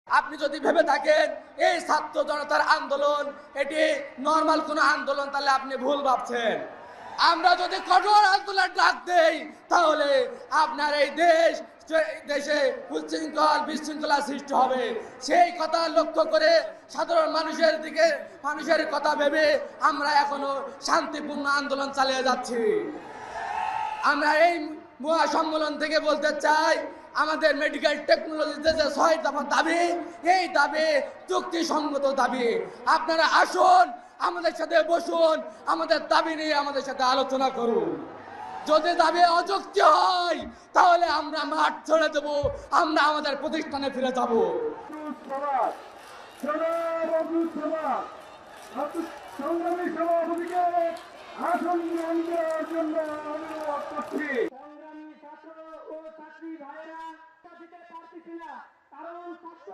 আপনি যদি ভেবে থাকেন এই ছাত্র জনতার আন্দোলন এটি নরমাল কোনো আন্দোলন, তাহলে আপনি ভুল ভাবছেন। আমরা যদি কঠোর আন্দোলন ডাক দেই তাহলে আপনার এই দেশে উচ্ছৃঙ্খল বিশৃঙ্খলা সৃষ্টি হবে। সেই কথা লক্ষ্য করে সাধারণ মানুষের কথা ভেবে আমরা এখনো শান্তিপূর্ণ আন্দোলন চালিয়ে যাচ্ছি। আমরা এই মহাসম্মেলন থেকে বলতে চাই, আমাদের মেডিকেল টেকনোলজিতে যে ৬ দফা দাবি, এই দাবি যুক্তিসঙ্গত দাবি। আপনারা আসুন, আমাদের সাথে বসুন, আমাদের দাবি নিয়ে আমাদের সাথে আলোচনা করুন। যদি দাবি অযুক্তি হয় তাহলে আমরা মাঠ ছেড়ে দেব, আমরা আমাদের প্রতিষ্ঠানে ফিরে যাব। সংগ্রামী সভাপতিকে আসন গ্রহণ করার জন্য অনুরোধ করছি। সংগ্রামী ছাত্র ও ছাত্রী ভাইয়েরা দিতে পারতেছি না, কারণ ছাত্র